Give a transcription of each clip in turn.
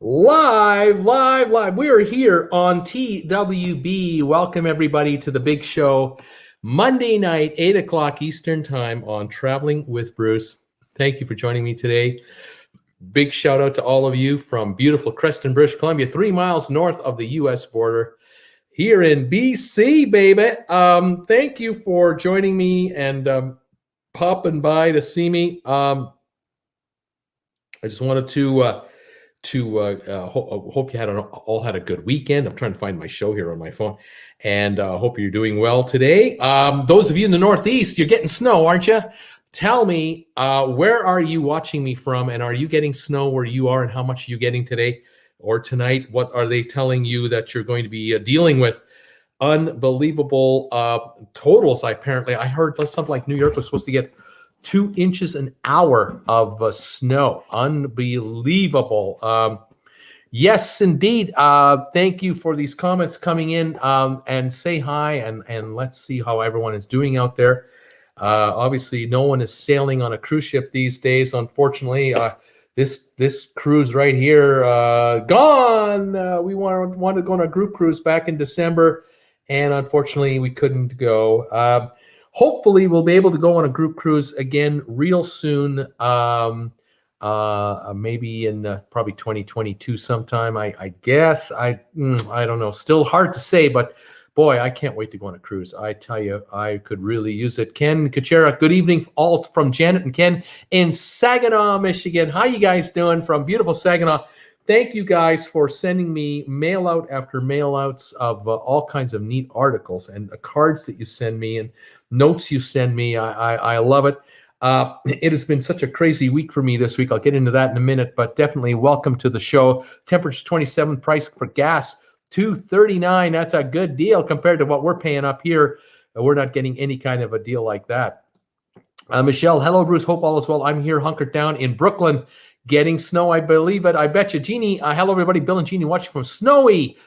Live. We are here on TWB. Welcome, everybody, to the big show. Monday night, 8 o'clock Eastern Time on Traveling with Bruce. Thank you for joining me today. Big shout out to all of you from beautiful Creston, British Columbia, 3 miles north of the U.S. border here in BC, baby. Thank you for joining me and popping by to see me. I just wanted to hope you all had a good weekend. I'm trying to find my show here on my phone, and hope you're doing well today. Those of you in the Northeast, you're getting snow, aren't you? Tell me, where are you watching me from, and are you getting snow where you are, and how much are you getting today or tonight? What are they telling you that you're going to be dealing with? Unbelievable totals. Apparently, I heard something like New York was supposed to get 2 inches an hour of snow. Unbelievable. Yes, indeed. Thank you for these comments coming in, and say hi, and let's see how everyone is doing out there. Obviously, no one is sailing on a cruise ship these days, unfortunately. This cruise right here, gone. We wanted to go on a group cruise back in December, and unfortunately, we couldn't go. Hopefully, we'll be able to go on a group cruise again real soon. Maybe in probably 2022 sometime. I guess. I don't know. Still hard to say, but boy, I can't wait to go on a cruise. I tell you, I could really use it. Ken Kuchera, good evening, all from Janet and Ken in Saginaw, Michigan. How you guys doing from beautiful Saginaw? Thank you guys for sending me mail out after mail outs of all kinds of neat articles and cards that you send me and notes you send me. I love it. It has been such a crazy week for me this week. I'll get into that in a minute, but definitely welcome to the show. Temperature 27, price for gas $2.39. That's a good deal compared to what we're paying up here. We're not getting any kind of a deal like that. Michelle, hello, Bruce. Hope all is well. I'm here hunkered down in Brooklyn, getting snow. I believe it. I bet you. Jeannie, hello, everybody. Bill and Jeannie watching from snowy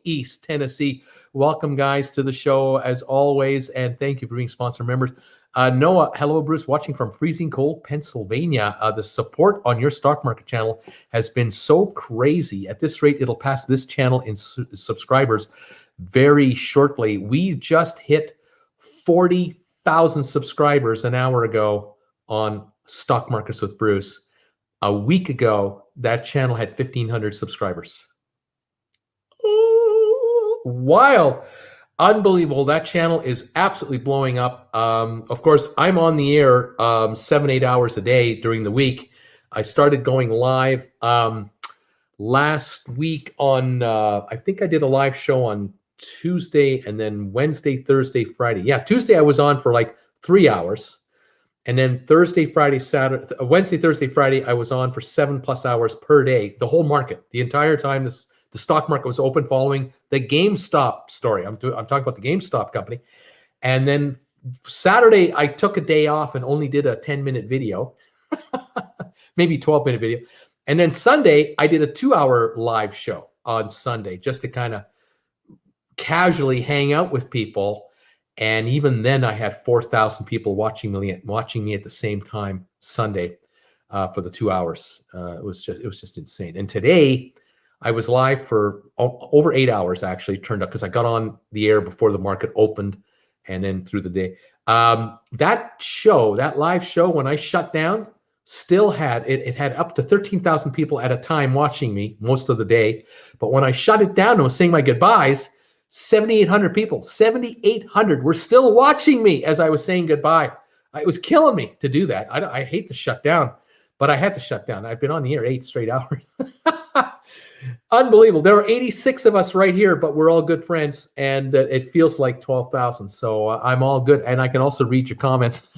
East Tennessee. Welcome, guys, to the show as always, and thank you for being sponsor members. Noah, hello, Bruce, watching from freezing cold Pennsylvania. The support on your stock market channel has been so crazy. At this rate, it'll pass this channel in subscribers very shortly. We just hit 40,000 subscribers an hour ago on Stock Markets with Bruce. A week ago, that channel had 1,500 subscribers. Ooh, wild. Unbelievable. That channel is absolutely blowing up. Of course, I'm on the air 7-8 hours a day during the week. I started going live last week on, I think I did a live show on Tuesday, and then Wednesday, Thursday, Friday. Yeah, Tuesday I was on for like 3 hours. And then Thursday, Friday, Saturday, Wednesday, Thursday, Friday, I was on for 7+ hours per day, the whole market, the entire time the stock market was open following the GameStop story. I'm talking about the GameStop company. And then Saturday, I took a day off and only did a 10-minute video, maybe 12-minute video. And then Sunday, I did a 2-hour live show on Sunday just to kind of casually hang out with people. And even then, I had 4,000 people watching me at the same time Sunday for the 2 hours. It was just insane. And today, I was live for over 8 hours, actually, turned up, because I got on the air before the market opened and then through the day. That live show, when I shut down, still had, it had up to 13,000 people at a time watching me most of the day. But when I shut it down and was saying my goodbyes, 7,800 people, 7,800 were still watching me as I was saying goodbye. It was killing me to do that. I hate to shut down, but I had to shut down. I've been on the air 8 straight hours. Unbelievable. There are 86 of us right here, but we're all good friends, and it feels like 12,000. So I'm all good, and I can also read your comments.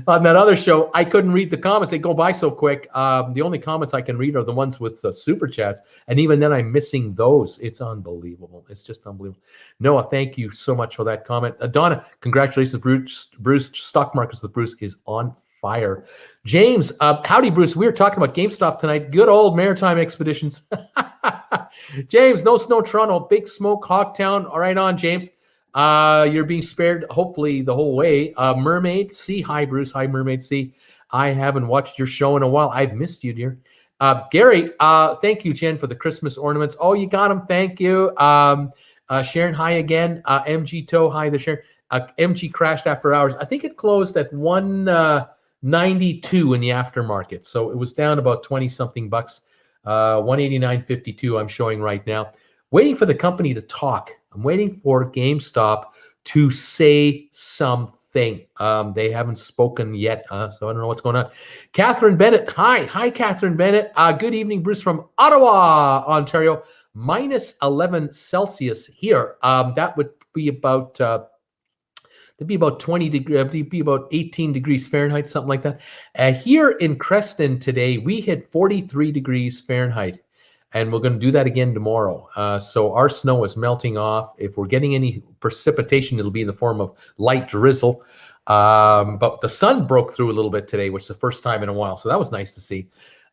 On that other show, I couldn't read the comments. They go by so quick. The only comments I can read are the ones with super chats, and even then I'm missing those. It's unbelievable. It's just unbelievable. Noah, thank you so much for that comment. Donna, congratulations, Bruce. Stock Markets with Bruce is on fire. James, howdy, Bruce. We were talking about GameStop tonight. Good old maritime expeditions. James, no snow, Toronto. Big smoke, Hogtown. All right on, James. You're being spared, hopefully, the whole way. Mermaid C. Hi, Bruce. Hi, Mermaid C. I haven't watched your show in a while. I've missed you, dear. Gary, thank you, Jen, for the Christmas ornaments. Oh, you got them. Thank you. Sharon, hi again. MG Toe, hi there, Sharon. MG crashed after hours. I think it closed at 192 in the aftermarket. So it was down about 20 something bucks. 189.52 I'm showing right now. Waiting for the company to talk. I'm waiting for GameStop to say something. They haven't spoken yet, so I don't know what's going on. Catherine Bennett, hi, Catherine Bennett. Good evening, Bruce from Ottawa, Ontario. Minus 11 Celsius here. That would be about 20 degrees. It'd be about 18 degrees Fahrenheit, something like that. Here in Creston today, we hit 43 degrees Fahrenheit. And we're going to do that again tomorrow. So our snow is melting off. If we're getting any precipitation, it'll be in the form of light drizzle. But the sun broke through a little bit today, which is the first time in a while. So that was nice to see.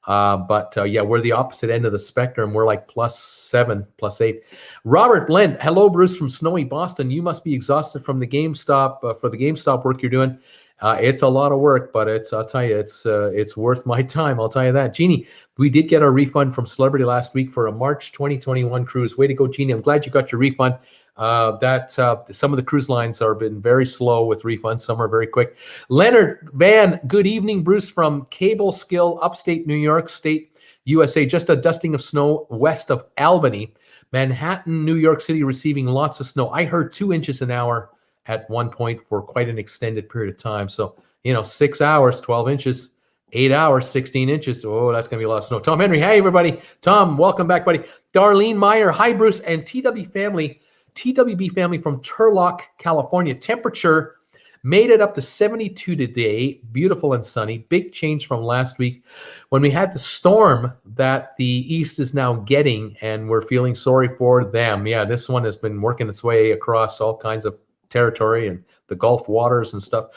Yeah, we're the opposite end of the spectrum. We're like +7, +8. Robert Blend, hello, Bruce from snowy Boston. You must be exhausted from the GameStop for the GameStop work you're doing. It's a lot of work, but I'll tell you, it's worth my time. I'll tell you that. Jeannie, we did get our refund from Celebrity last week for a March 2021 cruise. Way to go, Jeannie. I'm glad you got your refund. Some of the cruise lines have been very slow with refunds. Some are very quick. Leonard Van, good evening, Bruce from Cable Skill, upstate New York State, USA. Just a dusting of snow west of Albany. Manhattan, New York City receiving lots of snow. I heard 2 inches an hour at one point for quite an extended period of time. So, 6 hours, 12 inches, 8 hours, 16 inches. Oh, that's going to be a lot of snow. Tom Henry, hey, everybody. Tom, welcome back, buddy. Darlene Meyer, hi, Bruce, and TWB family from Turlock, California. Temperature made it up to 72 today. Beautiful and sunny. Big change from last week when we had the storm that the East is now getting, and we're feeling sorry for them. Yeah, this one has been working its way across all kinds of territory and the Gulf waters and stuff.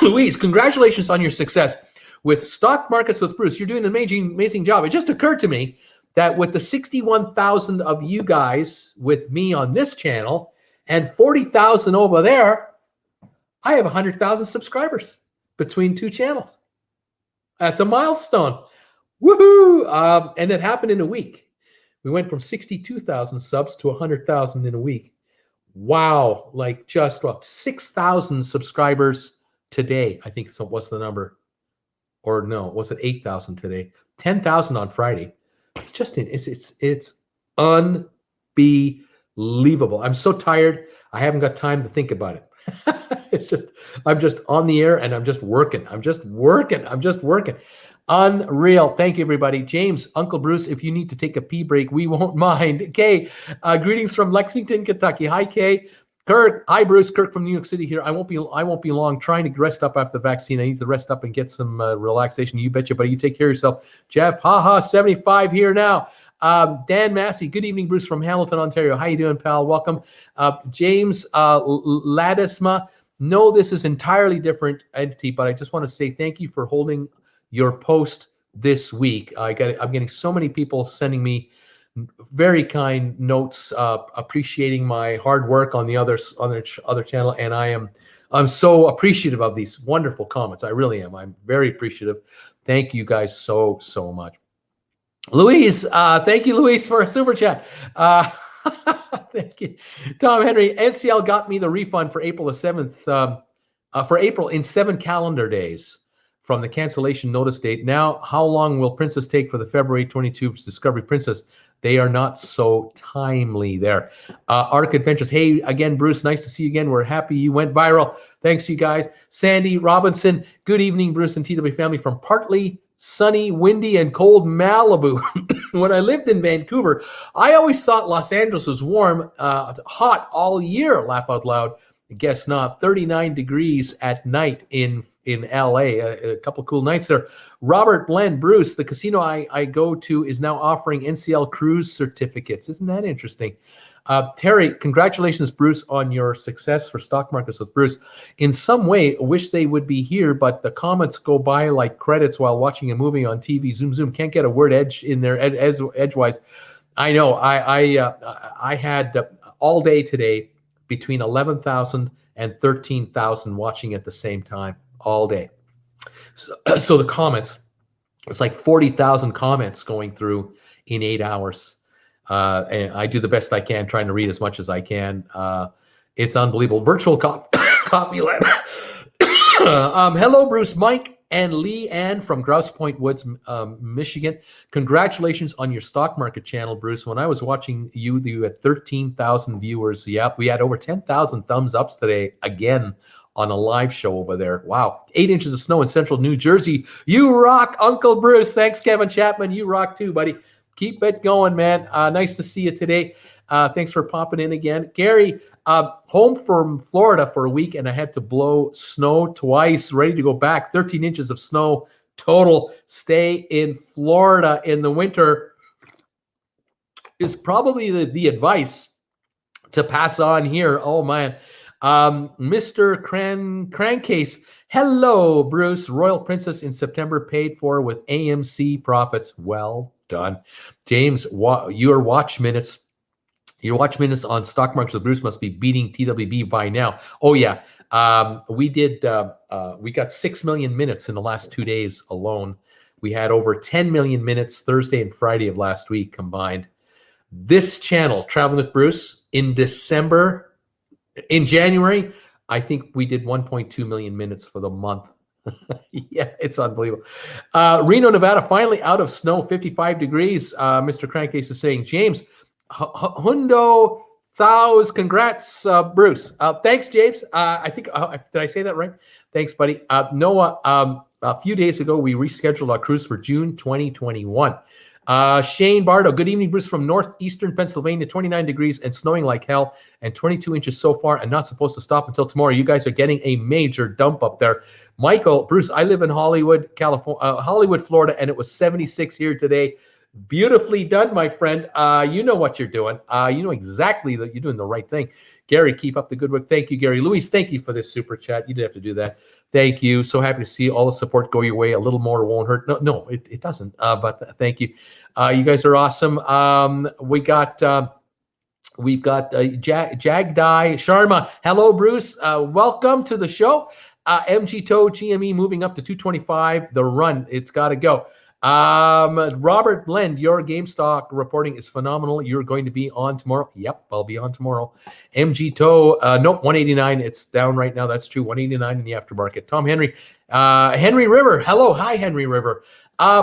Louise, congratulations on your success with Stock Markets with Bruce. You're doing an amazing job. It just occurred to me that with the 61,000 of you guys with me on this channel and 40,000 over there, I have 100,000 subscribers between two channels. That's a milestone. Woohoo! And it happened in a week. We went from 62,000 subs to 100,000 in a week. Wow, like just 6,000 subscribers today. I think so. What's the number? Or no, was it 8,000 today? 10,000 on Friday. It's just it's unbelievable. I'm so tired. I haven't got time to think about it. I'm just on the air and I'm just working. I'm just working. Unreal. Thank you, everybody. James, Uncle Bruce, if you need to take a pee break, we won't mind. Kay, greetings from Lexington, Kentucky. Hi, Kay. Kirk, hi, Bruce. Kirk from New York City here. I won't be long. Trying to rest up after the vaccine. I need to rest up and get some relaxation. You betcha, buddy. You take care of yourself. Jeff, 75 here now. Dan Massey, good evening, Bruce from Hamilton, Ontario. How you doing, pal? Welcome. James Ladisma. No, this is entirely different entity, but I just want to say thank you for holding your post this week. I'm getting so many people sending me very kind notes, appreciating my hard work on the other channel, and I'm so appreciative of these wonderful comments. I really am. I'm very appreciative. Thank you guys so much. Louise, thank you, Louise, for a super chat. Thank you. Tom Henry, NCL got me the refund for April the 7th, for April in 7 calendar days from the cancellation notice date. Now, how long will Princess take for the February 22 Discovery Princess? They are not so timely there. Arc Adventures. Hey, again, Bruce, nice to see you again. We're happy you went viral. Thanks, you guys. Sandy Robinson, good evening, Bruce and TW family from partly sunny, windy, and cold Malibu. When I lived in Vancouver, I always thought Los Angeles was warm, hot all year, laugh out loud. Guess not. 39 degrees at night in LA. A couple of cool nights there. Robert Blend, Bruce, the casino I go to is now offering NCL cruise certificates. Isn't that interesting? Terry, congratulations, Bruce, on your success for Stock Markets with Bruce. In some way, I wish they would be here, but the comments go by like credits while watching a movie on TV. Zoom. Can't get a word edge in there edgewise. I know. I had all day today between 11,000 and 13,000 watching at the same time all day. So the comments, It's like 40,000 comments going through in 8 hours. And I do the best I can, trying to read as much as I can. It's unbelievable. Virtual coffee lab. Hello, Bruce, Mike, and Lee Ann from Grouse Point Woods, Michigan. Congratulations on your stock market channel, Bruce. When I was watching you had 13,000 viewers. Yeah, we had over 10,000 thumbs ups today again on a live show over there. Wow. 8 inches of snow in central New Jersey. You rock, Uncle Bruce. Thanks, Kevin Chapman. You rock too, buddy. Keep it going, man. Nice to see you today. Thanks for popping in again. Gary, home from Florida for a week, and I had to blow snow twice. Ready to go back. 13 inches of snow total. Stay in Florida in the winter is probably the advice to pass on here. Oh, man. Mr. Crankcase, hello, Bruce. Royal Princess in September paid for with AMC profits. Well done. James, your watch minutes on stock markets with Bruce must be beating TWB by now. Oh, yeah. We got 6 million minutes in the last 2 days alone. We had over 10 million minutes Thursday and Friday of last week combined. This channel, Traveling with Bruce, in January, I think we did 1.2 million minutes for the month. Yeah, it's unbelievable. Reno, Nevada, finally out of snow, 55 degrees. Mr. Crankcase is saying, James, Hundo Thows, congrats, Bruce. Thanks, James. I think, did I say that right? Thanks, buddy. Noah, a few days ago, we rescheduled our cruise for June 2021. Shane Bardo, good evening, Bruce, from northeastern Pennsylvania, 29 degrees and snowing like hell, and 22 inches so far, and not supposed to stop until tomorrow. You guys are getting a major dump up there. Michael, Bruce, I live in Hollywood, Florida, and it was 76 here today. Beautifully done, my friend. You know what you're doing. You know exactly that you're doing the right thing. Gary, keep up the good work. Thank you, Gary. Luis, thank you for this super chat. You didn't have to do that. Thank you. So happy to see all the support go your way. A little more won't hurt. No, it doesn't. But thank you. You guys are awesome. We've got Jagdai Sharma. Hello, Bruce. Welcome to the show. MG Toe GME moving up to 225. The run. It's got to go. Robert Blend, your GameStop reporting is phenomenal. You're going to be on tomorrow. Yep, I'll be on tomorrow. MG Toe, nope, 189. It's down right now. That's true. 189 in the aftermarket. Tom Henry, Henry River. Hello, hi, Henry River.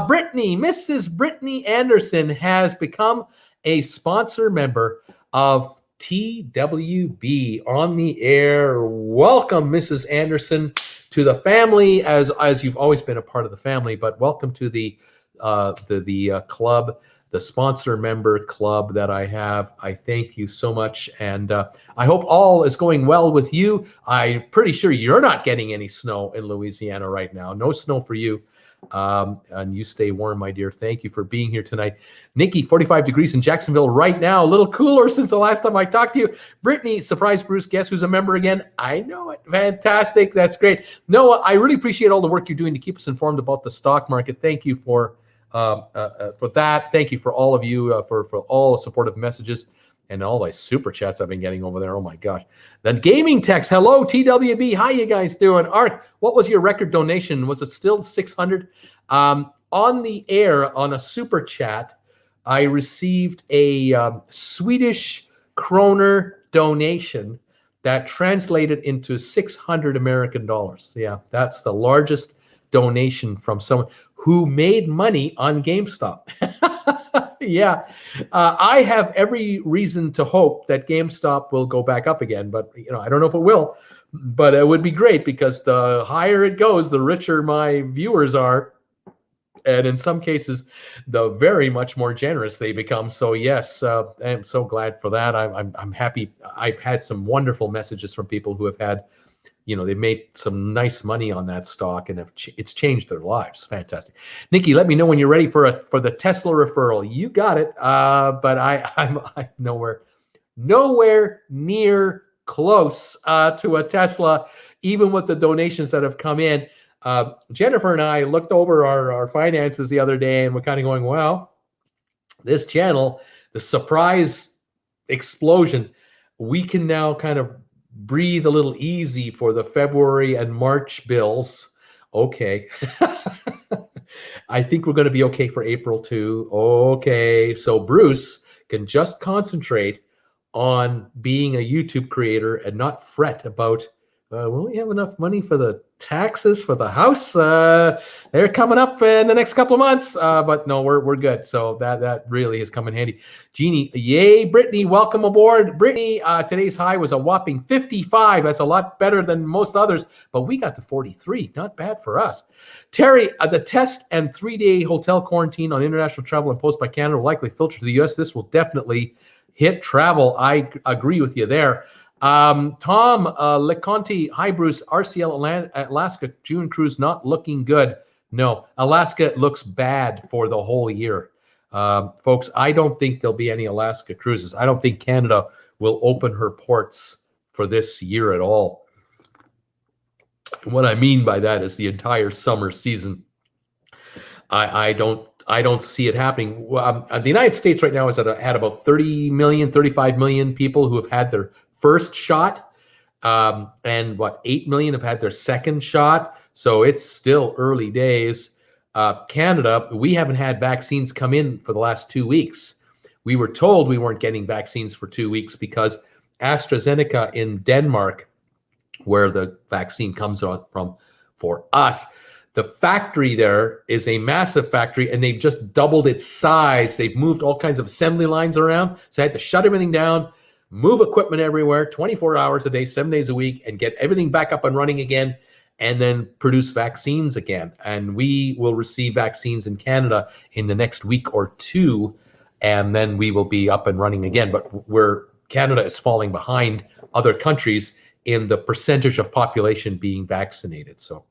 Brittany, Mrs. Brittany Anderson has become a sponsor member of TWB on the air. Welcome, Mrs. Anderson, to the family, as you've always been a part of the family, but welcome to the club, the sponsor member club that I have. I thank you so much, and I hope all is going well with you. I'm pretty sure you're not getting any snow in Louisiana right now. No snow for you. And you stay warm, my dear. Thank you for being here tonight. Nikki, 45 degrees in Jacksonville right now. A little cooler since the last time I talked to you. Brittany, surprise, Bruce. Guess who's a member again? I know it. Fantastic. That's great. Noah, I really appreciate all the work you're doing to keep us informed about the stock market. Thank you for that. Thank you for all of you for all the supportive messages and all the super chats I've been getting over there. Oh my gosh. Then gaming text. Hello, TWB. How you guys doing? Art, what was your record donation? Was it still 600? On the air, on a super chat, I received a Swedish kroner donation that translated into 600 American dollars. Yeah, that's the largest donation from someone who made money on GameStop. Yeah, I have every reason to hope that GameStop will go back up again, but I don't know if it will. But it would be great because the higher it goes, the richer my viewers are, and in some cases, the very much more generous they become. So yes, I'm so glad for that. I'm happy. I've had some wonderful messages from people who have had, they made some nice money on that stock, and it's changed their lives. Fantastic. Nikki, let me know when you're ready for the Tesla referral. You got it. But I'm nowhere near close to a Tesla, even with the donations that have come in. Jennifer and I looked over our finances the other day, and we're kind of going, well, this channel, the surprise explosion, we can now kind of breathe a little easy for the February and March bills. Okay. I think we're going to be okay for April too. Okay, so Bruce can just concentrate on being a YouTube creator and not fret about, will we have enough money for the taxes for the house? They're coming up in the next couple of months, but no, we're good. So that really has come in handy. Jeannie, yay, Brittany, welcome aboard. Brittany, today's high was a whopping 55. That's a lot better than most others, but we got to 43. Not bad for us. Terry, the test and 3-day hotel quarantine on international travel imposed by Canada will likely filter to the U.S. This will definitely hit travel. I agree with you there. Tom LeConte, hi Bruce, RCL Alaska June cruise not looking good. No, Alaska looks bad for the whole year. Folks, I don't think there'll be any Alaska cruises. I don't think Canada will open her ports for this year at all. What I mean by that is the entire summer season. I don't see it happening. The United States right now is had about 30 million, 35 million people who have had their first shot, and 8 million have had their second shot. So it's still early days. Canada, we haven't had vaccines come in for the last 2 weeks. We were told we weren't getting vaccines for 2 weeks because AstraZeneca in Denmark, where the vaccine comes from for us, the factory there is a massive factory, and they've just doubled its size. They've moved all kinds of assembly lines around. So I had to shut everything down, move equipment everywhere, 24 hours a day, 7 days a week, and get everything back up and running again, and then produce vaccines again. And we will receive vaccines in Canada in the next week or two, and then we will be up and running again. But Canada is falling behind other countries in the percentage of population being vaccinated. So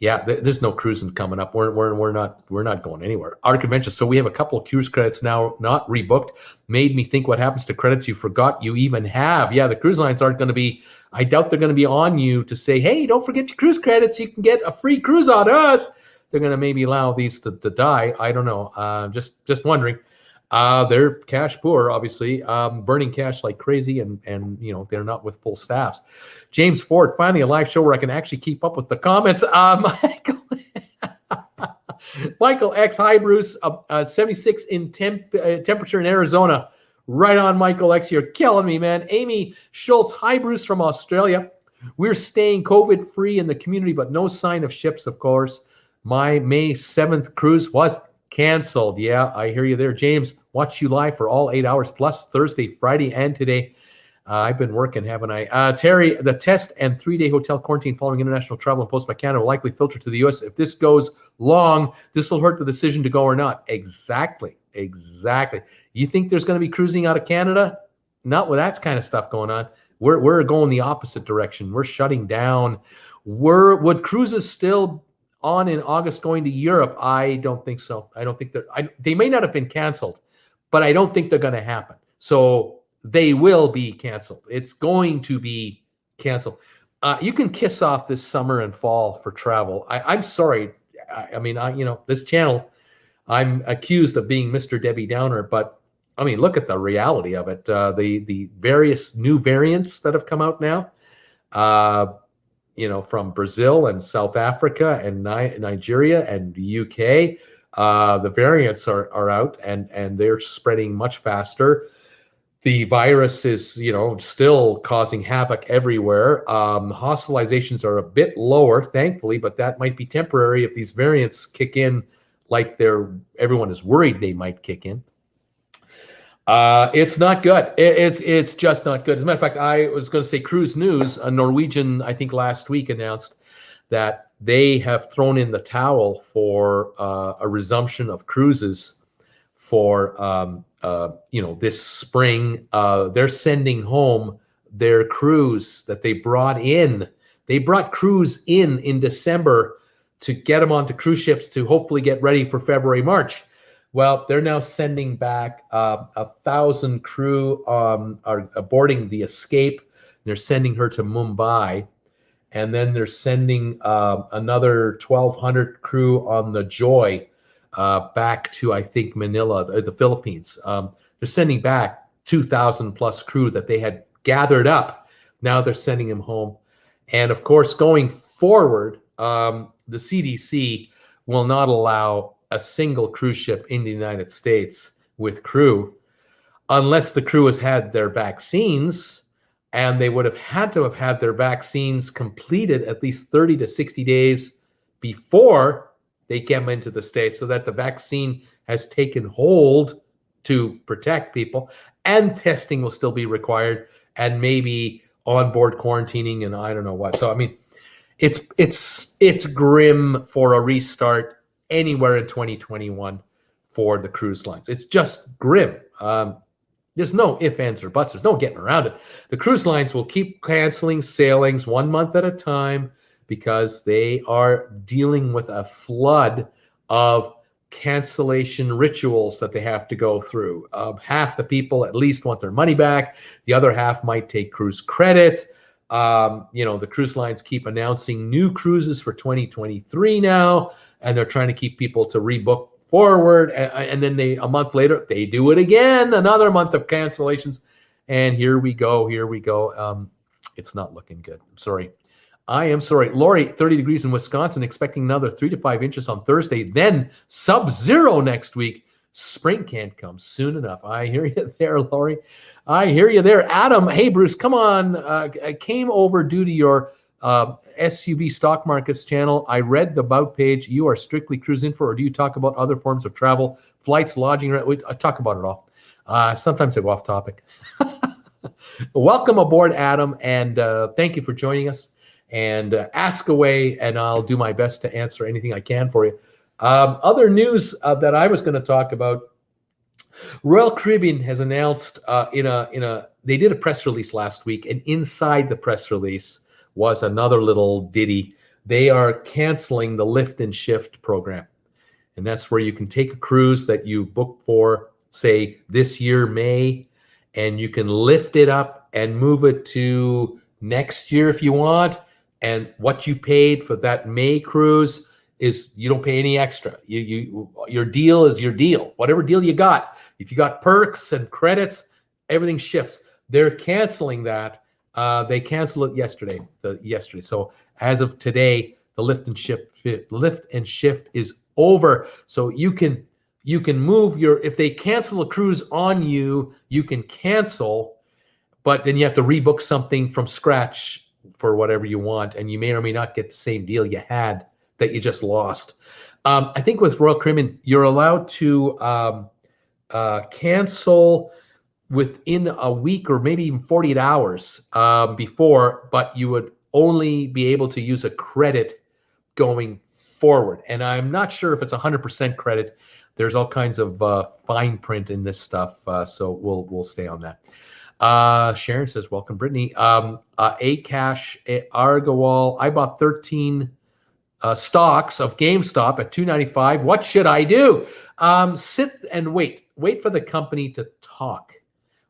yeah, there's no cruising coming up. We're not going anywhere. Our convention. So we have a couple of cruise credits now not rebooked. Made me think, what happens to credits you forgot you even have? Yeah, the cruise lines aren't going to be. I doubt they're going to be on you to say, hey, don't forget your cruise credits. You can get a free cruise on us. They're going to maybe allow these to die. I don't know. Just wondering. They're cash poor, obviously, burning cash like crazy, and they're not with full staffs. James Ford, finally a live show where I can actually keep up with the comments. Michael X, hi Bruce, 76 in temperature in Arizona. Right on, Michael X, you're killing me, man. Amy Schultz, hi Bruce from Australia. We're staying COVID-free in the community, but no sign of ships, of course. My May 7th cruise was canceled. Yeah, I hear you there. James, watch you live for all 8 hours plus Thursday, Friday, and today. I've been working, haven't I? Terry, the test and 3-day hotel quarantine following international travel imposed by Canada will likely filter to the U.S. If this goes long, this will hurt the decision to go or not. Exactly. You think there's going to be cruising out of Canada? Not with that kind of stuff going on. We're going the opposite direction. We're shutting down. Would cruises still on in August going to Europe? I don't think so. I don't think they may not have been canceled, but I don't think they're going to happen. So they will be canceled. It's going to be canceled. You can kiss off this summer and fall for travel. I'm sorry. I mean, this channel, I'm accused of being Mr. Debbie Downer, but I mean, look at the reality of it. The various new variants that have come out now, from Brazil and South Africa and Nigeria and the UK, the variants are out and they're spreading much faster. The virus is, still causing havoc everywhere. Hospitalizations are a bit lower, thankfully, but that might be temporary if these variants kick in like everyone is worried they might kick in. It's not good. It's just not good. As a matter of fact, I was going to say Cruise News, a Norwegian, I think last week announced that they have thrown in the towel for a resumption of cruises for this spring. They're sending home their crews that they brought in. They brought crews in December to get them onto cruise ships to hopefully get ready for February, March. Well, they're now sending back 1,000 crew are boarding the Escape. They're sending her to Mumbai. And then they're sending another 1,200 crew on the Joy back to, I think, Manila, the Philippines. They're sending back 2,000 plus crew that they had gathered up. Now they're sending them home. And of course, going forward, the CDC will not allow a single cruise ship in the United States with crew unless the crew has had their vaccines, and they would have had to have had their vaccines completed at least 30 to 60 days before they came into the States, so that the vaccine has taken hold to protect people, and testing will still be required, and maybe onboard quarantining and I don't know what. So, I mean, it's grim for a restart anywhere in 2021 for the cruise lines. It's just grim. There's no ifs, ands, or buts. There's no getting around it. The cruise lines will keep canceling sailings 1 month at a time because they are dealing with a flood of cancellation rituals that they have to go through. Half the people at least want their money back. The other half might take cruise credits. The cruise lines keep announcing new cruises for 2023 now, and they're trying to keep people to rebook forward, and then a month later they do it again, another month of cancellations, and here we go. It's not looking good. I am sorry. Lori, 30 degrees in Wisconsin, expecting another 3 to 5 inches on Thursday, then sub-zero next week. Spring can't come soon enough. I hear you there, Lori. I hear you there. Adam, hey, Bruce, come on. I came over due to your SUV stock markets channel. I read the about page. You are strictly cruise info, or do you talk about other forms of travel, flights, lodging? I talk about it all. Sometimes I go off topic. Welcome aboard, Adam, and thank you for joining us. And ask away, and I'll do my best to answer anything I can for you. Other news that I was going to talk about: Royal Caribbean has announced they did a press release last week, and inside the press release was another little ditty. They are canceling the lift and shift program, and that's where you can take a cruise that you booked for, say this year May, and you can lift it up and move it to next year if you want. And what you paid for that May cruise is you don't pay any extra. Your deal is your deal. Whatever deal you got. If you got perks and credits, everything shifts. They're canceling that. They canceled it yesterday. So as of today, the lift and shift is over. So you can move if they cancel a cruise on you, you can cancel, but then you have to rebook something from scratch for whatever you want, and you may or may not get the same deal you had that you just lost. I think with Royal Caribbean, you're allowed to cancel within a week or maybe even 48 hours before, but you would only be able to use a credit going forward. And I'm not sure if it's 100% credit. There's all kinds of fine print in this stuff, so we'll stay on that. Sharon says, welcome, Brittany. Akash Argawal, I bought 13 stocks of GameStop at $2.95. What should I do? Sit and wait for the company to talk.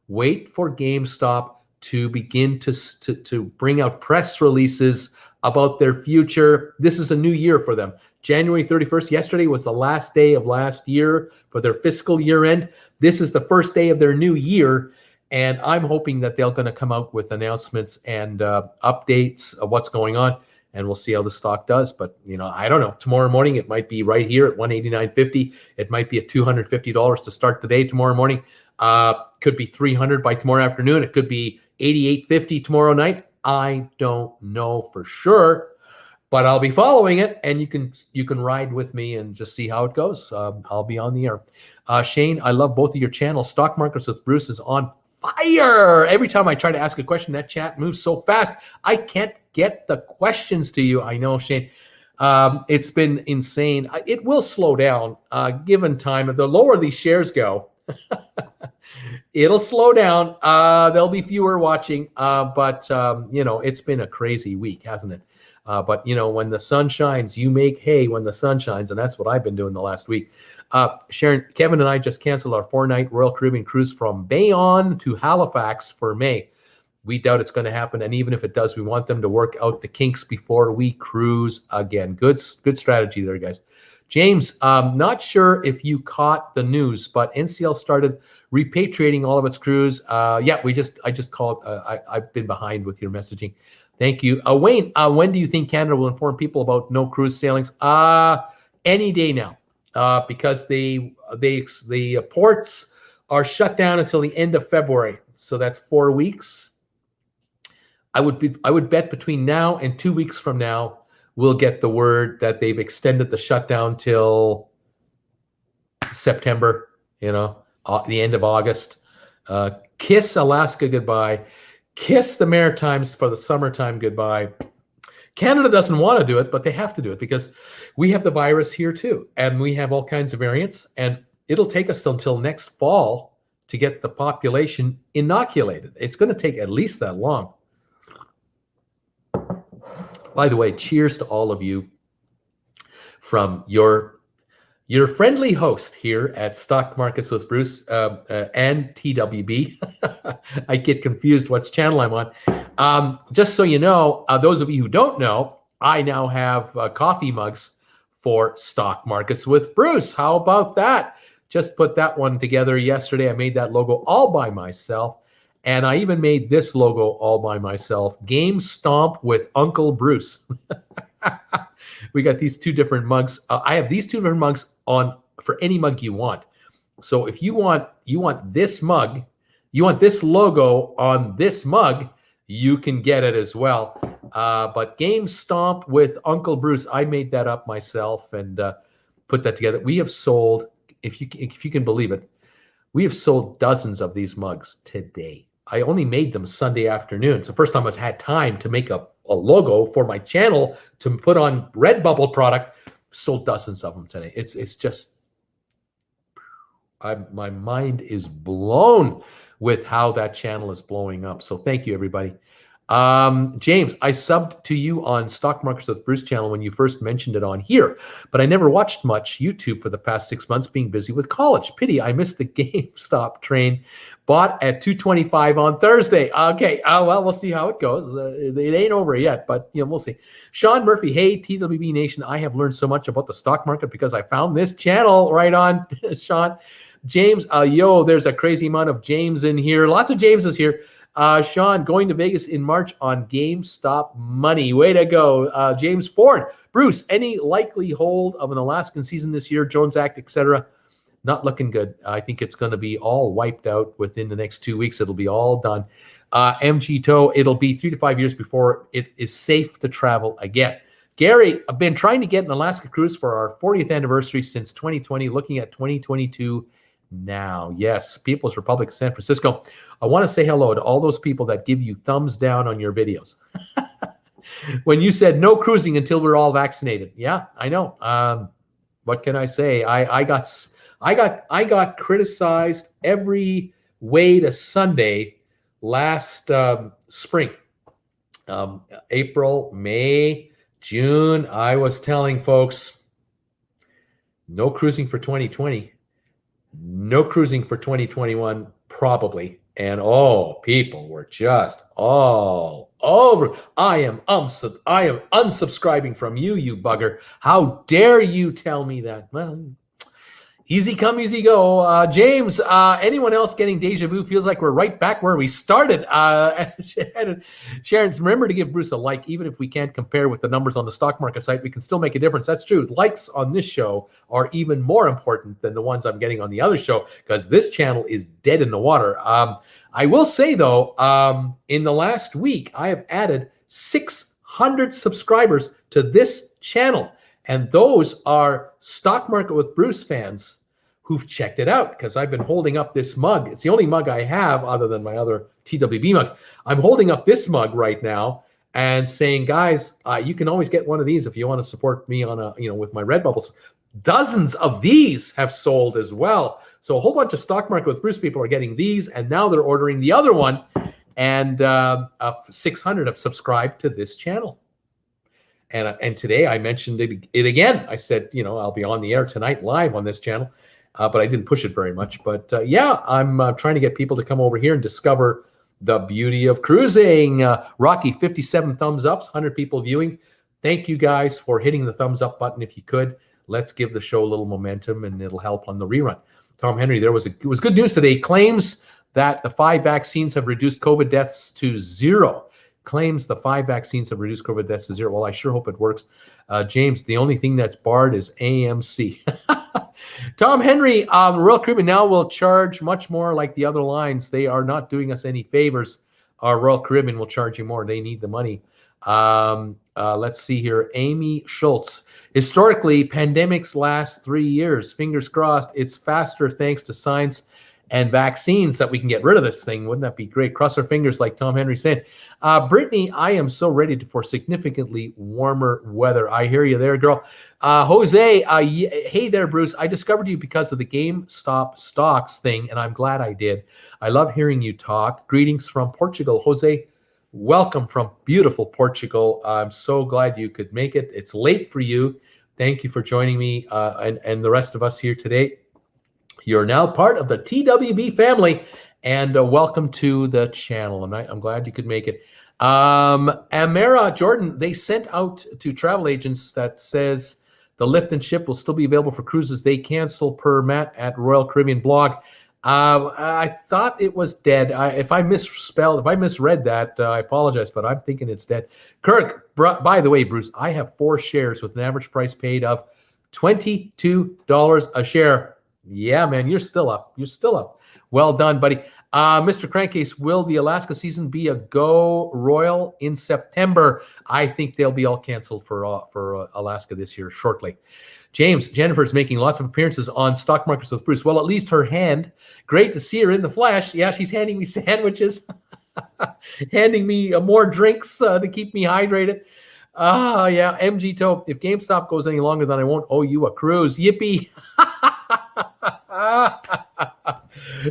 Wait for GameStop to begin to bring out press releases about their future. This is a new year for them. January 31st, yesterday was the last day of last year for their fiscal year end. This is the first day of their new year. And I'm hoping that they're going to come out with announcements and updates of what's going on, and we'll see how the stock does. But, I don't know. Tomorrow morning, it might be right here at $189.50. It might be at $250 to start the day tomorrow morning. Could be $300 by tomorrow afternoon. It could be $88.50 tomorrow night. I don't know for sure, but I'll be following it, and you can ride with me and just see how it goes. I'll be on the air. Shane, I love both of your channels. Stock Markets with Bruce is on fire. Every time I try to ask a question, that chat moves so fast. I can't get the questions to you. I know, Shane. It's been insane. It will slow down given time. The lower these shares go, it'll slow down. There'll be fewer watching. But it's been a crazy week, hasn't it? But when the sun shines, you make hay when the sun shines. And that's what I've been doing the last week. Sharon, Kevin and I just canceled our 4-night Royal Caribbean cruise from Bayonne to Halifax for May. We doubt it's going to happen, and even if it does, we want them to work out the kinks before we cruise again. Good strategy there, guys. James, not sure if you caught the news, but NCL started repatriating all of its crews. I just called. I've been behind with your messaging. Thank you. Wayne, when do you think Canada will inform people about no cruise sailings? any day now, because the ports are shut down until the end of February. So that's 4 weeks. I would bet between now and 2 weeks from now, we'll get the word that they've extended the shutdown till September, the end of August. Kiss Alaska goodbye. Kiss the Maritimes for the summertime goodbye. Canada doesn't want to do it, but they have to do it because we have the virus here too. And we have all kinds of variants. And it'll take us until next fall to get the population inoculated. It's going to take at least that long. By the way, cheers to all of you from your friendly host here at Stock Markets with Bruce and TWB. I get confused which channel I'm on. Just so you know, those of you who don't know, I now have coffee mugs for Stock Markets with Bruce. How about that? Just put that one together yesterday. I made that logo all by myself. And I even made this logo all by myself. Game Stomp with Uncle Bruce. We got these two different mugs. I have these two different mugs on for any mug you want. So if you want this mug, you want this logo on this mug, you can get it as well. But Game Stomp with Uncle Bruce, I made that up myself and put that together. We have sold, if you can believe it, we have sold dozens of these mugs today. I only made them Sunday afternoon. It's the first time I've had time to make a logo for my channel to put on RedBubble product. Sold dozens of them today. It's just, my mind is blown with how that channel is blowing up. So thank you, everybody. James, I subbed to you on Stock Markets with Bruce channel when you first mentioned it on here, but I never watched much YouTube for the past 6 months being busy with college. Pity, I missed the GameStop train. Bought at $225 on Thursday. Okay, well, we'll see how it goes. It ain't over yet, but we'll see. Sean Murphy, hey, TWB Nation, I have learned so much about the stock market because I found this channel. Right on, Sean. James, there's a crazy amount of James in here. Lots of Jameses here. Sean, going to Vegas in March on GameStop money. Way to go. James Ford, Bruce, any likely hold of an Alaskan season this year, Jones Act, etc.? Not looking good. I think it's going to be all wiped out within the next 2 weeks. It'll be all done. MG Tow, it'll be 3 to 5 years before it is safe to travel again. Gary, I've been trying to get an Alaska cruise for our 40th anniversary since 2020, looking at 2022 now. Yes, People's Republic of San Francisco. I want to say hello to all those people that give you thumbs down on your videos. When you said no cruising until we're all vaccinated. Yeah, I know. What can I say? I got criticized every way to Sunday last spring. April, May, June, I was telling folks, no cruising for 2020, no cruising for 2021, probably. And people were just all over. I am unsubscribing from you, you bugger. How dare you tell me that? Well, easy come, easy go. James, anyone else getting deja vu? Feels like we're right back where we started. Sharon, remember to give Bruce a like. Even if we can't compare with the numbers on the stock market site, we can still make a difference. That's true. Likes on this show are even more important than the ones I'm getting on the other show because this channel is dead in the water. I will say, though, in the last week, I have added 600 subscribers to this channel. And those are Stock Market with Bruce fans who've checked it out because I've been holding up this mug. It's the only mug I have other than my other TWB mug. I'm holding up this mug right now and saying, guys, you can always get one of these if you want to support me on with my RedBubble. Dozens of these have sold as well. So a whole bunch of Stock Market with Bruce people are getting these, and now they're ordering the other one. And 600 have subscribed to this channel. And today I mentioned it again. I said, I'll be on the air tonight live on this channel, but I didn't push it very much. But yeah, I'm trying to get people to come over here and discover the beauty of cruising. Rocky, 57 thumbs ups, 100 people viewing. Thank you guys for hitting the thumbs up button. If you could, let's give the show a little momentum and it'll help on the rerun. Tom Henry, it was good news today. Claims that the 5 vaccines have reduced COVID deaths to 0. claims the 5 vaccines have reduced COVID deaths to 0. Well, I sure hope it works. James, the only thing that's barred is AMC. Tom Henry, Royal Caribbean now will charge much more like the other lines. They are not doing us any favors. Our Royal Caribbean will charge you more. They need the money. Let's see here. Amy Schultz. Historically, pandemics last 3 years. Fingers crossed it's faster thanks to science and vaccines that we can get rid of this thing. Wouldn't that be great? Cross our fingers like Tom Henry said. Brittany, I am so ready for significantly warmer weather. I hear you there, girl. Jose, hey there, Bruce. I discovered you because of the GameStop stocks thing, and I'm glad I did. I love hearing you talk. Greetings from Portugal. Jose, welcome from beautiful Portugal. I'm so glad you could make it. It's late for you. Thank you for joining me and the rest of us here today. You're now part of the TWB family, and welcome to the channel. I'm glad you could make it. Amara Jordan, they sent out to travel agents that says the lift and ship will still be available for cruises. They cancel per Matt at Royal Caribbean blog. I thought it was dead. If I misread that, I apologize, but I'm thinking it's dead. Kirk, by the way, Bruce, I have 4 shares with an average price paid of $22 a share. Yeah, man, you're still up. You're still up. Well done, buddy. Mr. Crankcase, will the Alaska season be a go Royal in September? I think they'll be all canceled for Alaska this year shortly. James, Jennifer's making lots of appearances on Stock Markets with Bruce. Well, at least her hand. Great to see her in the flesh. Yeah, she's handing me sandwiches, handing me more drinks to keep me hydrated. Yeah, MG Toe, if GameStop goes any longer, then I won't owe you a cruise. Yippee.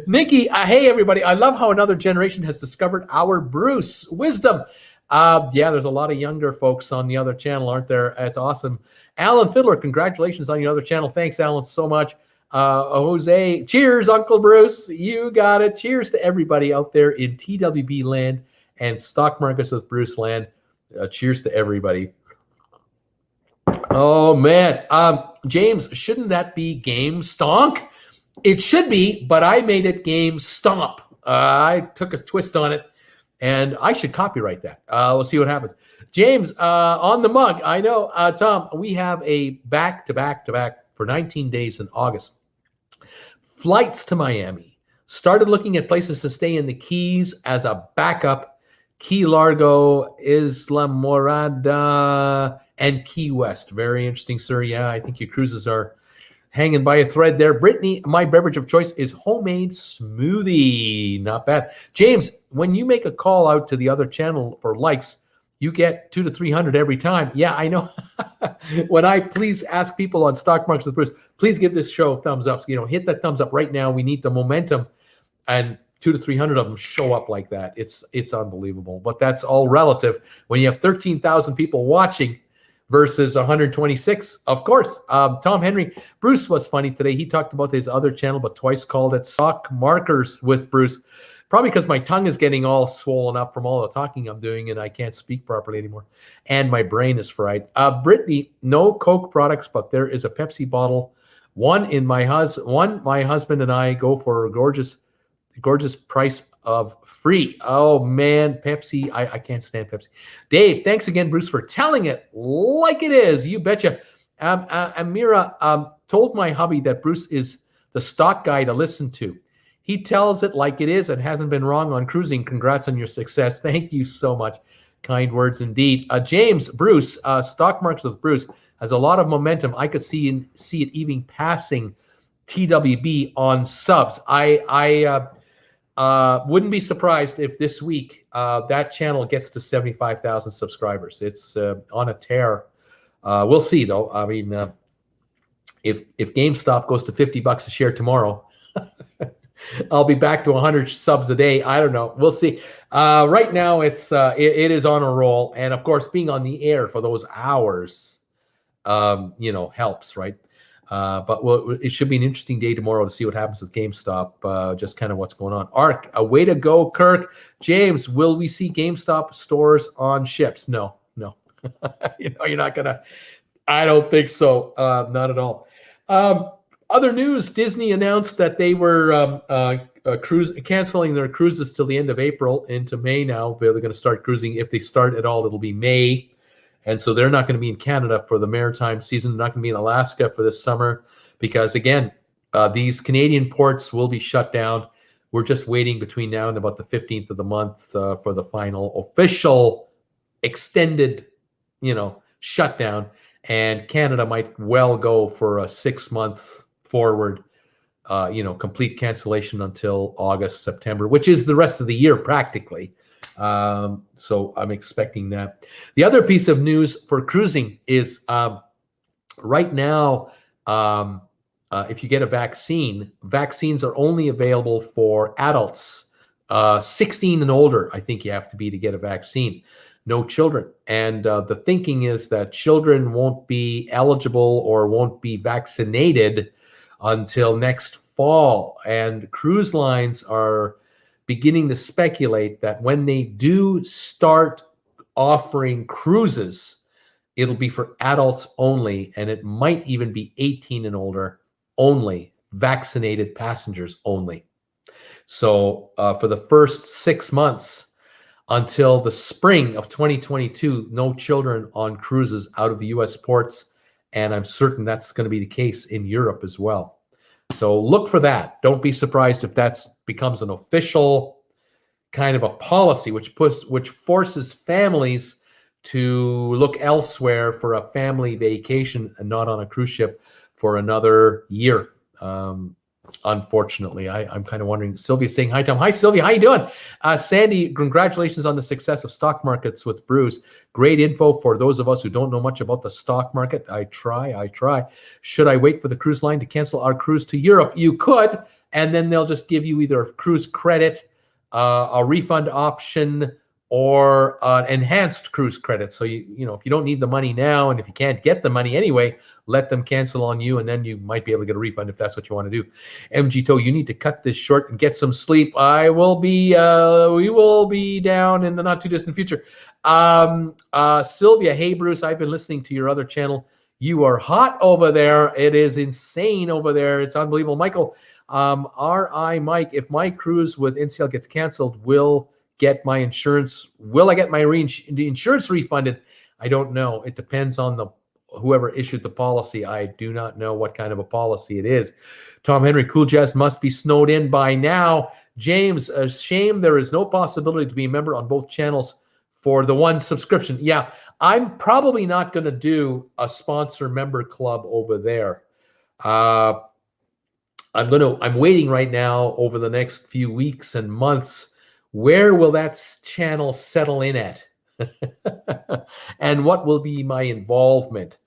Nikki, hey everybody. I love how another generation has discovered our Bruce wisdom. Yeah, there's a lot of younger folks on the other channel, aren't there? It's awesome. Alan Fiddler, congratulations on your other channel. Thanks, Alan, so much. Jose, cheers, Uncle Bruce. You got it. Cheers to everybody out there in TWB land and Stock Markets with Bruce land. Cheers to everybody. Oh, man. James, shouldn't that be Game Stonk? It should be, but I made it Game Stomp. I took a twist on it, and I should copyright that. We'll see what happens. James, on the mug, I know, Tom, we have a back-to-back-to-back for 19 days in August. Flights to Miami. Started looking at places to stay in the Keys as a backup. Key Largo, Isla Morada, and Key West. Very interesting, sir. Yeah, I think your cruises are hanging by a thread there. Brittany, my beverage of choice is homemade smoothie. Not bad. James, when you make a call out to the other channel for likes, you get 200 to 300 every time. Yeah, I know. When I please ask people on Stock Markets with Bruce, please give this show thumbs up. Hit that thumbs up right now. We need the momentum. And 200 to 300 of them show up like that. It's unbelievable. But that's all relative. When you have 13,000 people watching versus 126, of course. Tom Henry, Bruce was funny today. He talked about his other channel, but twice called it Stock Markers with Bruce. Probably because my tongue is getting all swollen up from all the talking I'm doing, and I can't speak properly anymore. And my brain is fried. Brittany, no Coke products, but there is a Pepsi bottle. One my husband and I go for a gorgeous price of free. Oh man, Pepsi. I can't stand Pepsi. Dave, thanks again, Bruce, for telling it like it is. You betcha. Amira told my hubby that Bruce is the stock guy to listen to. He tells it like it is and hasn't been wrong on cruising. Congrats on your success. Thank you so much. Kind words indeed. James, Bruce, Stock Markets with Bruce has a lot of momentum. I could see it even passing TWB on subs. I wouldn't be surprised if this week that channel gets to 75,000 subscribers. It's on a tear. We'll see, though. I mean, if GameStop goes to $50 a share tomorrow, I'll be back to 100 subs a day. I don't know. We'll see. Right now, it is on a roll, and of course, being on the air for those hours, helps, right? But it should be an interesting day tomorrow to see what happens with GameStop, just kind of what's going on. Ark, a way to go, Kirk. James, will we see GameStop stores on ships? No. You're not going to. I don't think so. Not at all. Other news, Disney announced that they were canceling their cruises till the end of April into May now. They're going to start cruising. If they start at all, it'll be May. And so they're not going to be in Canada for the maritime season. They're not going to be in Alaska for this summer because, again, these Canadian ports will be shut down. We're just waiting between now and about the 15th of the month for the final official extended, shutdown. And Canada might well go for a 6-month forward, complete cancellation until August, September, which is the rest of the year practically. So I'm expecting that. The other piece of news for cruising is right now, if you get a vaccine, vaccines are only available for adults, 16 and older. I think you have to be to get a vaccine. No children. And the thinking is that children won't be eligible or won't be vaccinated until next fall. And cruise lines are beginning to speculate that when they do start offering cruises, it'll be for adults only, and it might even be 18 and older only, vaccinated passengers only. So for the first 6 months until the spring of 2022, no children on cruises out of the U.S. ports, and I'm certain that's going to be the case in Europe as well. So look for that. Don't be surprised if that becomes an official kind of a policy, which forces families to look elsewhere for a family vacation and not on a cruise ship for another year. Unfortunately, I'm kind of wondering. Sylvia's saying hi, Tom. Hi, Sylvia. How you doing? Sandy, congratulations on the success of stock markets with Bruce. Great info for those of us who don't know much about the stock market. I try. Should I wait for the cruise line to cancel our cruise to Europe? You could, and then they'll just give you either a cruise credit, a refund option, or an enhanced cruise credit. So if you don't need the money now, and if you can't get the money anyway, let them cancel on you, and then you might be able to get a refund if that's what you want to do. MG Toe, you need to cut this short and get some sleep. We will be down in the not too distant future. Sylvia, hey Bruce, I've been listening to your other channel. You are hot over there. It is insane over there. It's unbelievable. Michael, Mike, if my cruise with NCL gets canceled, will I get my insurance refunded? I don't know. It depends on whoever issued the policy. I do not know what kind of a policy it is. Tom Henry, Cool Jazz must be snowed in by now. James, a shame there is no possibility to be a member on both channels for the one subscription. Yeah, I'm probably not going to do a sponsor member club over there. I'm waiting right now over the next few weeks and months. Where will that channel settle in at? And what will be my involvement?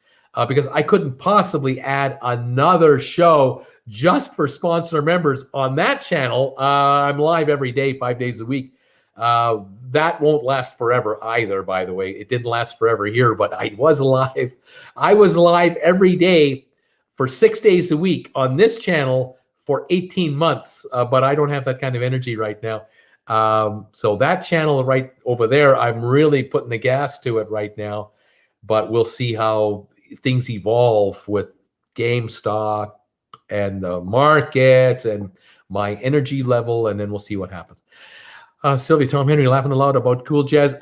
Because I couldn't possibly add another show just for sponsor members on that channel. I'm live every day, 5 days a week. That won't last forever either, by the way. It didn't last forever here, but I was live. I was live every day for 6 days a week on this channel for 18 months, but I don't have that kind of energy right now. So that channel right over there, I'm really putting the gas to it right now, but we'll see how things evolve with GameStop and the market and my energy level, and then we'll see what happens. Sylvia, Tom Henry laughing aloud about Cool Jazz.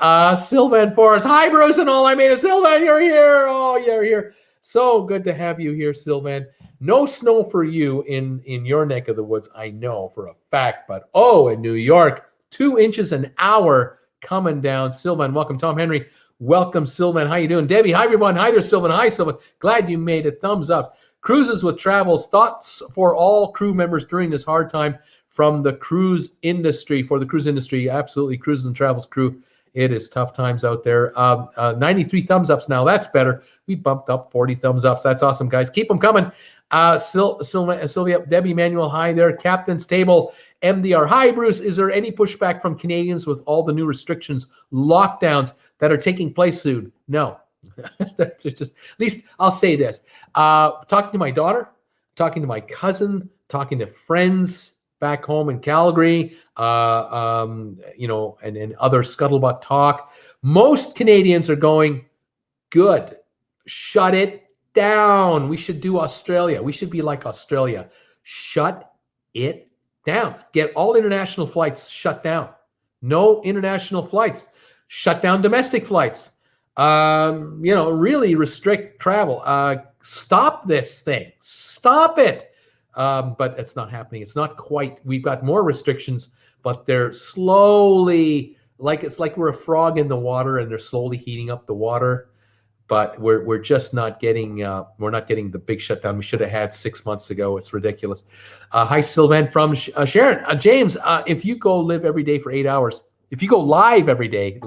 Sylvan Forrest. Hi, Bruce and all. I made it. Sylvan, you're here. Oh, you're here. So good to have you here, Sylvan. No snow for you in your neck of the woods, I know for a fact, but in New York, 2 inches an hour coming down. Sylvan, welcome. Tom Henry, welcome. Sylvan, how you doing? Debbie, hi everyone. Hi there, Sylvan. Hi, Sylvan. Glad you made it. Thumbs up. Cruises with Travels. Thoughts for all crew members during this hard time from the cruise industry, for the cruise industry. Absolutely, Cruises and Travels crew. It is tough times out there. 93 thumbs ups now. That's better. We bumped up 40 thumbs ups. That's awesome, guys. Keep them coming. Sylvia, Debbie, Manuel, hi there. Captain's Table, MDR. Hi, Bruce. Is there any pushback from Canadians with all the new restrictions, lockdowns that are taking place soon? No. Just, at least I'll say this. Talking to my daughter, talking to my cousin, talking to friends back home in Calgary, and other scuttlebutt talk. Most Canadians are going, good. Shut it down. We should do Australia. We should be like Australia. Shut it down. Get all international flights shut down. No international flights. Shut down domestic flights. Really restrict travel. Stop this thing. Stop it. But it's not happening. It's not quite. We've got more restrictions, but they're slowly, it's like we're a frog in the water, and they're slowly heating up the water. But we're just not getting the big shutdown we should have had 6 months ago. It's ridiculous. Hi, Sylvan from Sharon. James, if you go live every day for 8 hours, if you go live every day,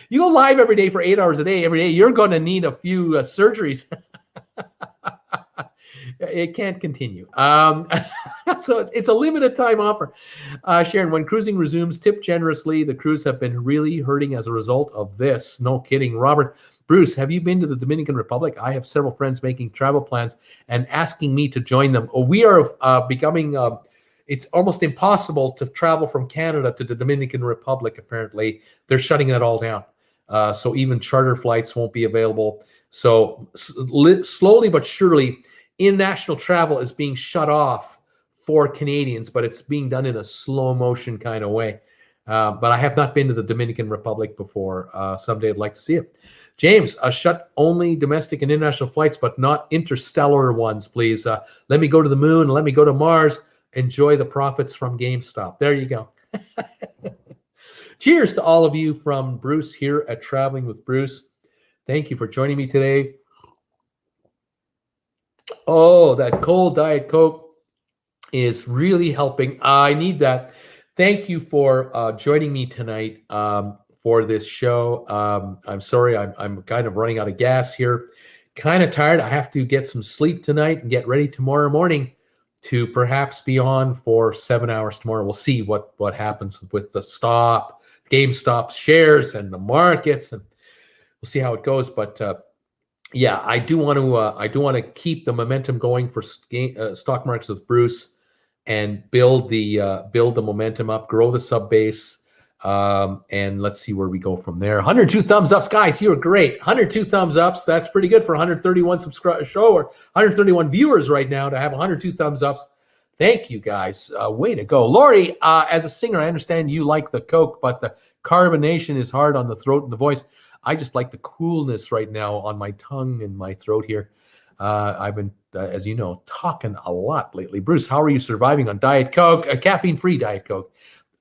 you go live every day for 8 hours a day, every day, you're going to need a few surgeries. It can't continue. So it's a limited time offer. Sharon, when cruising resumes, tip generously. The crews have been really hurting as a result of this. No kidding. Robert, Bruce, have you been to the Dominican Republic? I have several friends making travel plans and asking me to join them. We are becoming, it's almost impossible to travel from Canada to the Dominican Republic, apparently. They're shutting that all down. So even charter flights won't be available. So slowly but surely, international travel is being shut off for Canadians, but it's being done in a slow motion kind of way. But I have not been to the Dominican Republic before. Someday I'd like to see it. James, shut only domestic and international flights, but not interstellar ones, please. Let me go to the moon. Let me go to Mars. Enjoy the profits from GameStop. There you go. Cheers to all of you from Bruce here at Traveling with Bruce. Thank you for joining me today. Oh, that cold Diet Coke is really helping. I need that. Thank you for joining me tonight for this show. I'm sorry, I'm kind of running out of gas here. Kind of tired. I have to get some sleep tonight and get ready tomorrow morning to perhaps be on for 7 hours tomorrow. We'll see what happens with the GameStop shares and the markets, and we'll see how it goes. But yeah, I do want to keep the momentum going for stock markets with Bruce and build the momentum up, grow the sub base. And let's see where we go from there. 102 thumbs ups, guys. You are great. 102 thumbs ups. That's pretty good for 131 show or 131 viewers right now to have 102 thumbs ups. Thank you, guys. Way to go. Lori, as a singer, I understand you like the Coke, but the carbonation is hard on the throat and the voice. I just like the coolness right now on my tongue and my throat here. I've been, as you know, talking a lot lately. Bruce, how are you surviving on Diet Coke? Caffeine-free Diet Coke.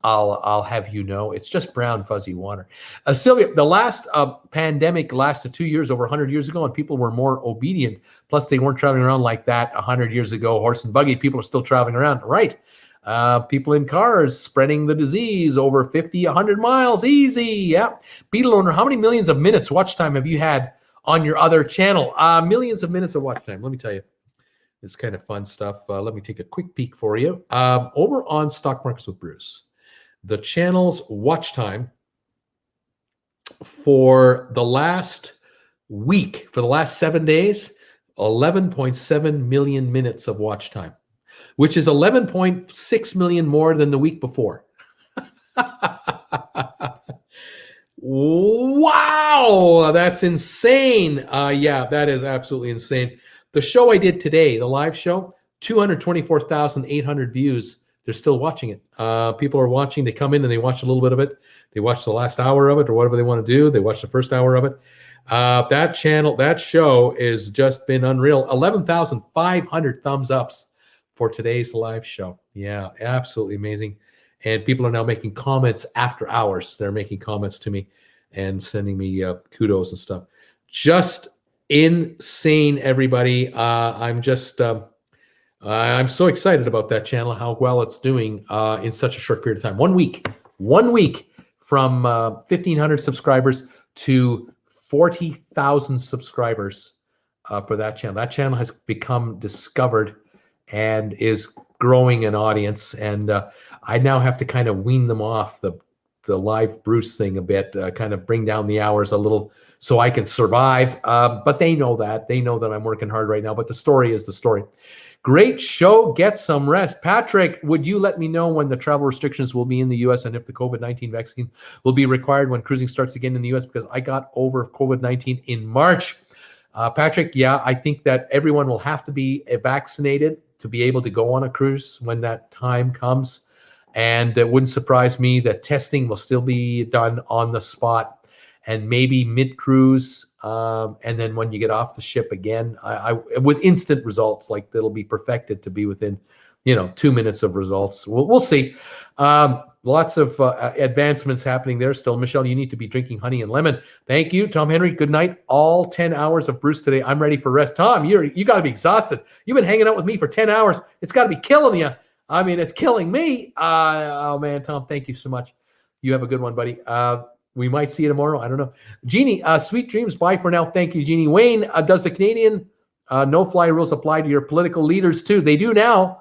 I'll have you know, it's just brown fuzzy water. Sylvia, the last pandemic lasted 2 years, over 100 years ago, and people were more obedient. Plus, they weren't traveling around like that 100 years ago. Horse and buggy, people are still traveling around, right? People in cars spreading the disease over 50, 100 miles, easy. Yeah. Beetle owner, how many millions of minutes watch time have you had on your other channel? Millions of minutes of watch time. Let me tell you, it's kind of fun stuff. Let me take a quick peek for you. Over on Stock Markets with Bruce, the channel's watch time for the last week, for the last 7 days, 11.7 million minutes of watch time, which is 11.6 million more than the week before. Wow, that's insane. Yeah, that is absolutely insane. The show I did today, the live show, 224,800 views. They're still watching it. People are watching. They come in and they watch a little bit of it. They watch the last hour of it or whatever they want to do. They watch the first hour of it. That channel, that show has just been unreal. 11,500 thumbs ups for today's live show. Yeah, absolutely amazing. And people are now making comments after hours. They're making comments to me and sending me kudos and stuff. Just insane, everybody. I'm so excited about that channel, how well it's doing in such a short period of time. 1 week from 1,500 subscribers to 40,000 subscribers for that channel. That channel has become discovered and is growing an audience. And I now have to kind of wean them off the live Bruce thing a bit, kind of bring down the hours a little so I can survive. But they know that. They know that I'm working hard right now. But the story is the story. Great show. Get some rest. Patrick, would you let me know when the travel restrictions will be in the U.S. and if the COVID-19 vaccine will be required when cruising starts again in the U.S.? Because I got over COVID-19 in March. Patrick, yeah, I think that everyone will have to be vaccinated to be able to go on a cruise when that time comes. And it wouldn't surprise me that testing will still be done on the spot and maybe mid-cruise. And then when you get off the ship again, I with instant results, like that'll be perfected to be within, 2 minutes of results. We'll see. Lots of advancements happening there still. Michelle, you need to be drinking honey and lemon. Thank you, Tom Henry. Good night. All 10 hours of Bruce today. I'm ready for rest. Tom, you got to be exhausted. You've been hanging out with me for 10 hours. It's got to be killing you. I mean, it's killing me. Oh, man, Tom, thank you so much. You have a good one, buddy. We might see you tomorrow. I don't know. Jeannie, sweet dreams. Bye for now. Thank you, Jeannie. Wayne, does the Canadian no-fly rules apply to your political leaders too? They do now.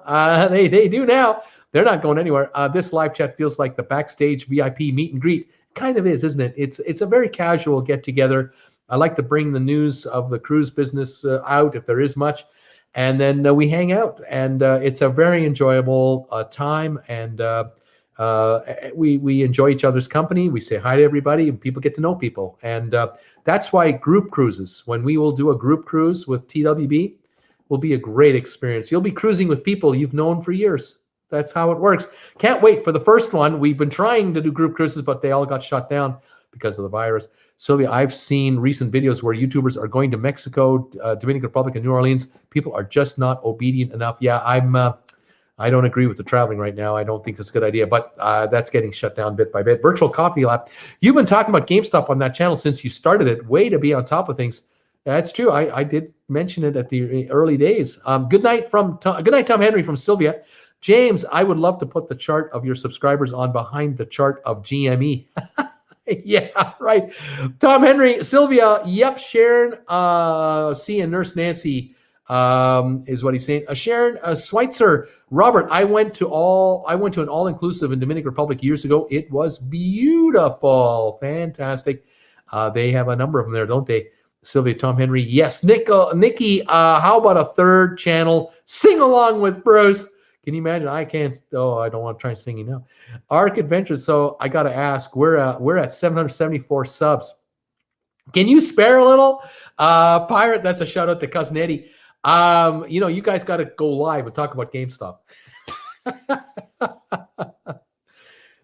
They do now. They're not going anywhere. This live chat feels like the backstage VIP meet and greet. Kind of is, isn't it? It's a very casual get-together. I like to bring the news of the cruise business out, if there is much. And then we hang out, and it's a very enjoyable time, and we enjoy each other's company. We say hi to everybody, and people get to know people. And that's why group cruises, when we will do a group cruise with TWB, will be a great experience. You'll be cruising with people you've known for years. That's how it works. Can't wait for the first one. We've been trying to do group cruises, but they all got shut down because of the virus. Sylvia, I've seen recent videos where YouTubers are going to Mexico, Dominican Republic, and New Orleans. People are just not obedient enough. Yeah, I don't agree with the traveling right now. I don't think it's a good idea, but that's getting shut down bit by bit. Virtual Coffee Lab. You've been talking about GameStop on that channel since you started it. Way to be on top of things. That's true. I did mention it at the early days. Good night, Tom Henry from Sylvia. James, I would love to put the chart of your subscribers on behind the chart of GME. Yeah, right. Tom Henry, Sylvia, yep, Sharon, and Nurse Nancy is what he's saying. Sharon, Schweitzer, Robert, I went to an all-inclusive in Dominican Republic years ago. It was beautiful, fantastic. They have a number of them there, don't they? Sylvia, Tom Henry, yes. Nikki, how about a third channel? Sing along with Bruce. Can you imagine? I can't. Oh, I don't want to try singing now. Arc Adventures. So I got to ask, we're at 774 subs. Can you spare a little? Pirate, that's a shout out to Cousin Eddie. You guys got to go live and talk about GameStop.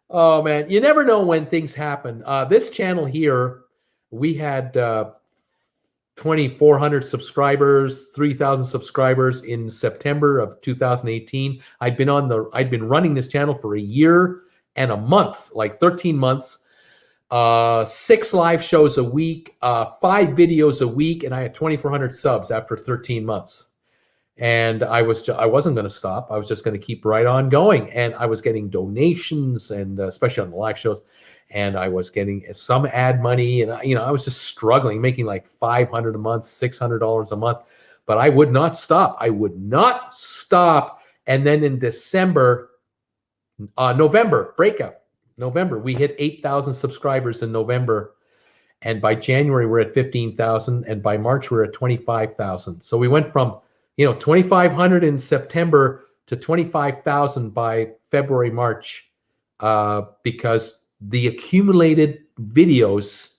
Oh man, you never know when things happen. This channel here, we had 2,400 subscribers, 3,000 subscribers in September of 2018. I'd been running this channel for a year and a month, like 13 months, 6 live shows a week, 5 videos a week, and I had 2,400 subs after 13 months. And I wasn't going to stop. I was just going to keep right on going. And I was getting donations, and especially on the live shows. And I was getting some ad money, and I was just struggling, making like $500 a month, $600 a month. But I would not stop. And then in November, we hit 8,000 subscribers in November. And by January, we're at 15,000. And by March, we're at 25,000. So we went from, 2,500 in September to 25,000 by February, March, because the accumulated videos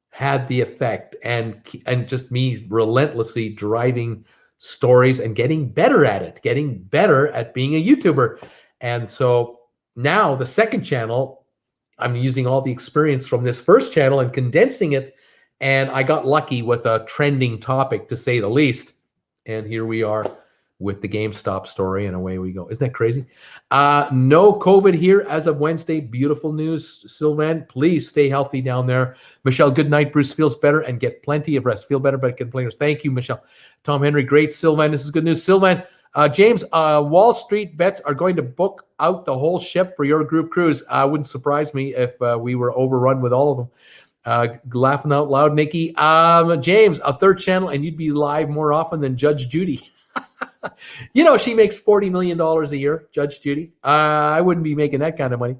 had the effect, and just me relentlessly driving stories and getting better at being a YouTuber. And so now the second channel, I'm using all the experience from this first channel and condensing it. And I got lucky with a trending topic, to say the least. And here we are with the GameStop story, and away we go. Isn't that crazy? No COVID here as of Wednesday. Beautiful news, Sylvan. Please stay healthy down there. Michelle, good night. Bruce feels better and get plenty of rest. Feel better, but get plenty of rest. Thank you, Michelle. Tom Henry, great. Sylvan, this is good news. Sylvan, James, Wall Street bets are going to book out the whole ship for your group cruise. Wouldn't surprise me if we were overrun with all of them. Laughing out loud, Nikki. James, a third channel, and you'd be live more often than Judge Judy. She makes $40 million a year, Judge Judy. I wouldn't be making that kind of money.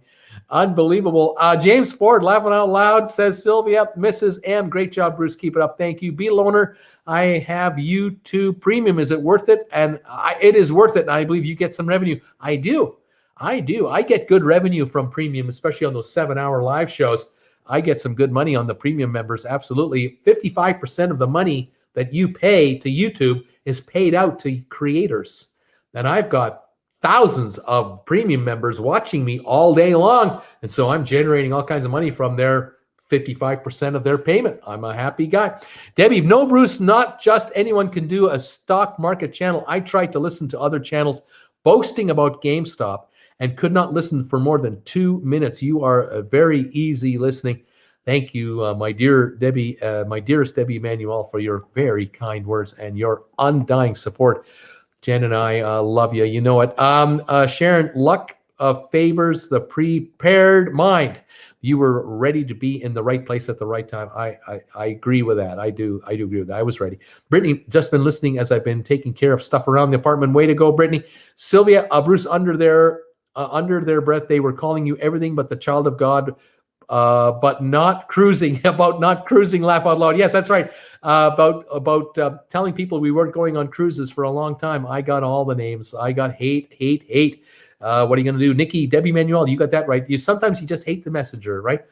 Unbelievable. James Ford, laughing out loud, says, Sylvia, Mrs. M, great job, Bruce. Keep it up. Thank you. Be Loner, I have YouTube Premium. Is it worth it? And it is worth it, and I believe you get some revenue. I do. I get good revenue from Premium, especially on those 7-hour live shows. I get some good money on the Premium members, absolutely. 55% of the money that you pay to YouTube is paid out to creators. And I've got thousands of premium members watching me all day long. And so I'm generating all kinds of money from their 55% of their payment. I'm a happy guy. Debbie, no, Bruce, not just anyone can do a stock market channel. I tried to listen to other channels boasting about GameStop and could not listen for more than 2 minutes. You are a very easy listening. Thank you, my dear Debbie, my dearest Debbie Emanuel, for your very kind words and your undying support. Jen and I love you. You know it. Sharon, luck favors the prepared mind. You were ready to be in the right place at the right time. I agree with that. I do agree with that. I was ready. Brittany, just been listening as I've been taking care of stuff around the apartment. Way to go, Brittany. Sylvia, Bruce, under their breath, they were calling you everything but the child of God, but not cruising. About not cruising, laugh out loud. Yes, that's right. About telling people we weren't going on cruises for a long time. I got all the names. I got hate. What are you going to do? Nikki, Debbie Manuel, you got that right. Sometimes you just hate the messenger, right?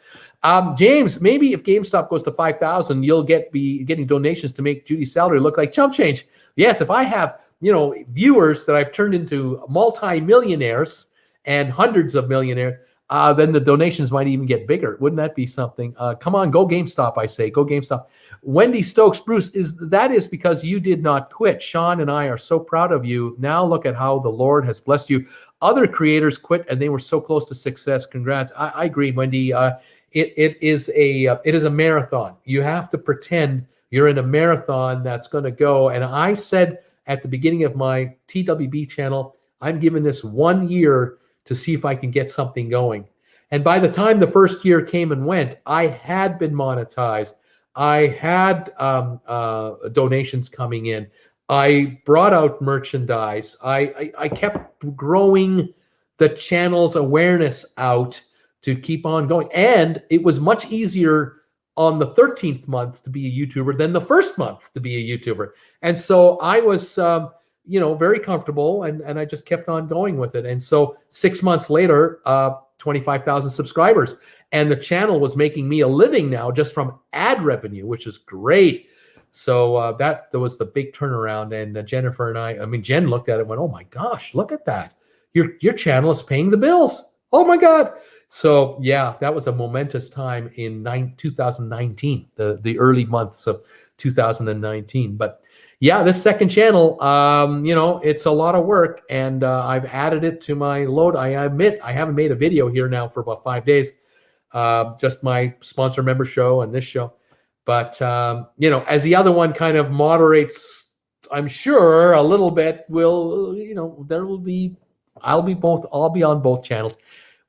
James, maybe if GameStop goes to 5,000, you'll be getting donations to make Judy's salary look like chump change. Yes, if I have, viewers that I've turned into multi-millionaires and hundreds of millionaires, then the donations might even get bigger. Wouldn't that be something? Come on, go GameStop, I say. Go GameStop. Wendy Stokes, Bruce, that is because you did not quit. Sean and I are so proud of you. Now look at how the Lord has blessed you. Other creators quit and they were so close to success. Congrats. I agree, Wendy. It is a marathon. You have to pretend you're in a marathon that's going to go. And I said at the beginning of my TWB channel, I'm giving this 1 year to see if I can get something going. And by the time the first year came and went, I had been monetized. I had donations coming in. I brought out merchandise. I kept growing the channel's awareness out to keep on going. And it was much easier on the 13th month to be a YouTuber than the first month to be a YouTuber. And so I was, very comfortable and I just kept on going with it. And so 6 months later, 25,000 subscribers. And the channel was making me a living now just from ad revenue, which is great. So that was the big turnaround. And Jennifer and Jen looked at it and went, oh my gosh, look at that. Your channel is paying the bills. Oh my God. So yeah, that was a momentous time in 2019, the early months of 2019. But yeah, this second channel, it's a lot of work and I've added it to my load. I admit I haven't made a video here now for about 5 days. Just my sponsor member show and this show. But, as the other one kind of moderates, I'm sure a little bit I'll be on both channels,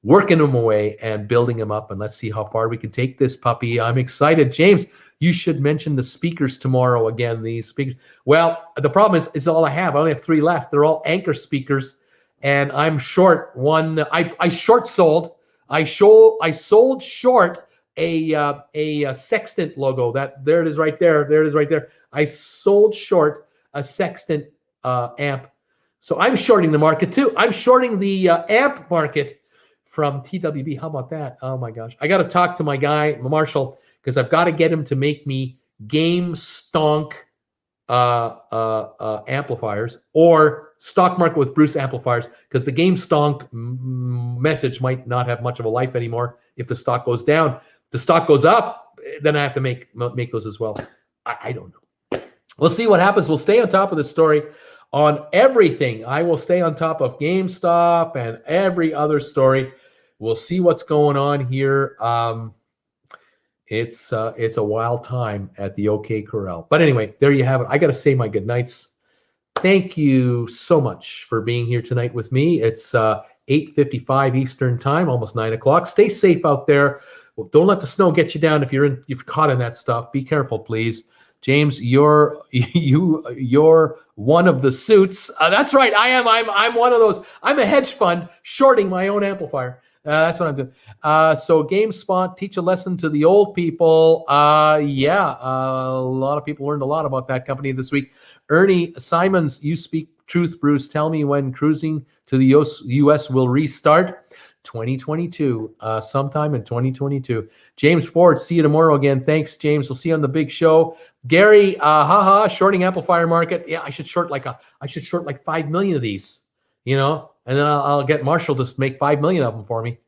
working them away and building them up. And let's see how far we can take this puppy. I'm excited. James, you should mention the speakers tomorrow again. These speakers. Well, the problem is all I have. I only have 3 left. They're all Anchor speakers. And I'm short one. I short sold. I sold short a Sextant logo. There it is right there. There it is right there. I sold short a Sextant amp. So I'm shorting the market too. I'm shorting the amp market from TWB. How about that? Oh my gosh. I got to talk to my guy, Marshall, because I've got to get him to make me Game Stonk amplifiers or Stock Market with Bruce amplifiers, because the Game Stonk message might not have much of a life anymore if the stock goes down. If the stock goes up, then I have to make those as well. I don't know. We'll see what happens. We'll stay on top of the story on everything. I will stay on top of GameStop and every other story. We'll see what's going on here. It's a wild time at the OK Corral. But anyway, there you have it. I got to say my good nights. Thank you so much for being here tonight with me. It's 8:55 Eastern time, almost 9 o'clock. Stay safe out there. Well, don't let the snow get you down if you're caught in that stuff. Be careful, please. James, you're one of the suits. That's right. I am. I'm one of those. I'm a hedge fund shorting my own amplifier. That's what I'm doing. So GameSpot, teach a lesson to the old people. A lot of people learned a lot about that company this week. Ernie Simons, you speak truth, Bruce. Tell me when cruising to the US will restart. 2022, sometime in 2022. James Ford, see you tomorrow again. Thanks, James. We'll see you on the big show. Gary, shorting amplifier market. Yeah, I should short like 5 million of these, and then I'll get Marshall to make 5 million of them for me.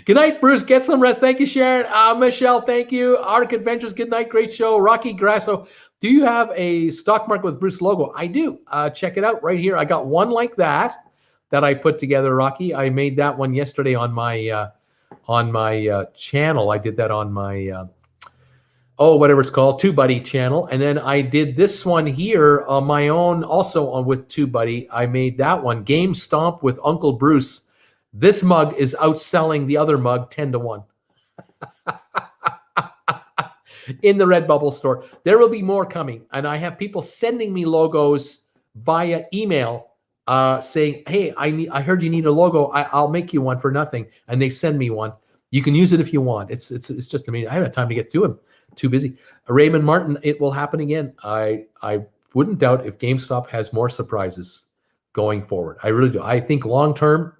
Good night, Bruce. Get some rest. Thank you, Sharon. Michelle, thank you. Arctic Adventures, good night. Great show. Rocky Grasso, do you have a stock market with Bruce logo? I do. Check it out right here. I got one like that I put together, Rocky. I made that one yesterday on my channel. I did that on my whatever it's called, TubeBuddy channel. And then I did this one here on my own, also with TubeBuddy. I made that one, Game Stomp with Uncle Bruce. This mug is outselling the other mug 10-1 in the RedBubble store. There will be more coming, and I have people sending me logos via email saying, "Hey, I heard you need a logo. I'll make you one for nothing," and they send me one. You can use it if you want. It's just amazing. I haven't had time to get to him. Too busy. Raymond Martin, it will happen again. I wouldn't doubt if GameStop has more surprises going forward. I really do. I think long term,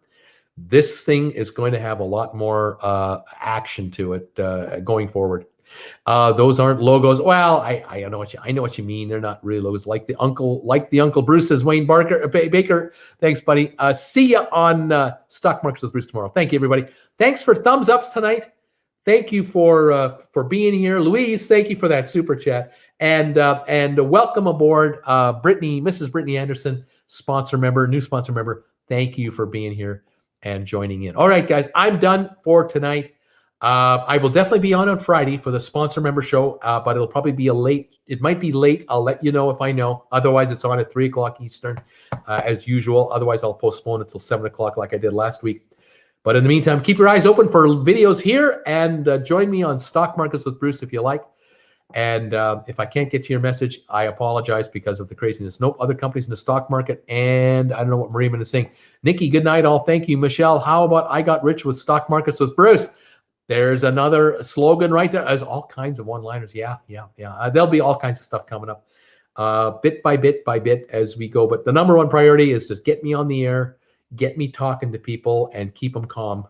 this thing is going to have a lot more action to it going forward. Those aren't logos. Well, I know what you mean. They're not really logos. Like the Uncle Bruce, says Wayne Baker. Thanks, buddy. See you on Stock Markets with Bruce tomorrow. Thank you, everybody. Thanks for thumbs ups tonight. Thank you for being here, Louise. Thank you for that super chat, and welcome aboard, Mrs. Brittany Anderson, new sponsor member. Thank you for being here and joining in. All right, guys, I'm done for tonight. I will definitely be on Friday for the sponsor member show, but it'll probably be it might be late. I'll let you know if I know. Otherwise, it's on at 3 o'clock Eastern, as usual. Otherwise, I'll postpone it till 7 o'clock like I did last week. But in the meantime, keep your eyes open for videos here, and join me on Stock Markets with Bruce if you like. And if I can't get to your message, I apologize because of the craziness. No other companies in the stock market, and I don't know what Mariman is saying. Nikki, good night all. Thank you. Michelle, how about I got rich with Stock Markets with Bruce? There's another slogan right there. There's all kinds of one-liners. Yeah. There'll be all kinds of stuff coming up bit by bit as we go. But the number one priority is just get me on the air, get me talking to people, and keep them calm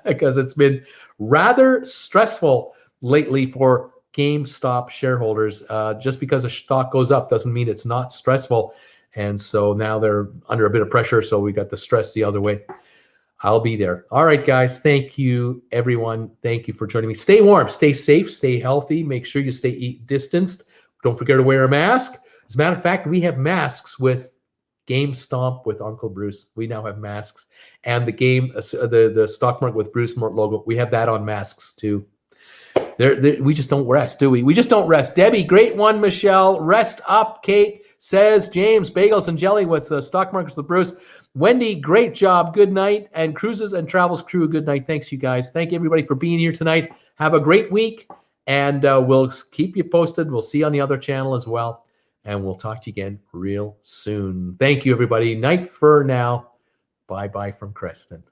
because it's been rather stressful lately for GameStop shareholders. Just because a stock goes up doesn't mean it's not stressful. And so now they're under a bit of pressure. So we got the stress the other way. I'll be there. All right, guys. Thank you, everyone. Thank you for joining me. Stay warm, stay safe, stay healthy. Make sure you stay distanced. Don't forget to wear a mask. As a matter of fact, we have masks with Game Stomp with Uncle Bruce. We now have masks. And the Stock Market with Bruce logo, we have that on masks too. We just don't rest, do we? We just don't rest. Debbie, great one. Michelle, rest up. Kate says, James, bagels and jelly with Stock Markets with Bruce. Wendy, great job. Good night. And Cruises and Travels crew, good night. Thanks, you guys. Thank you, everybody, for being here tonight. Have a great week, and we'll keep you posted. We'll see you on the other channel as well, and we'll talk to you again real soon. Thank you, everybody. Night for now. Bye-bye from Creston.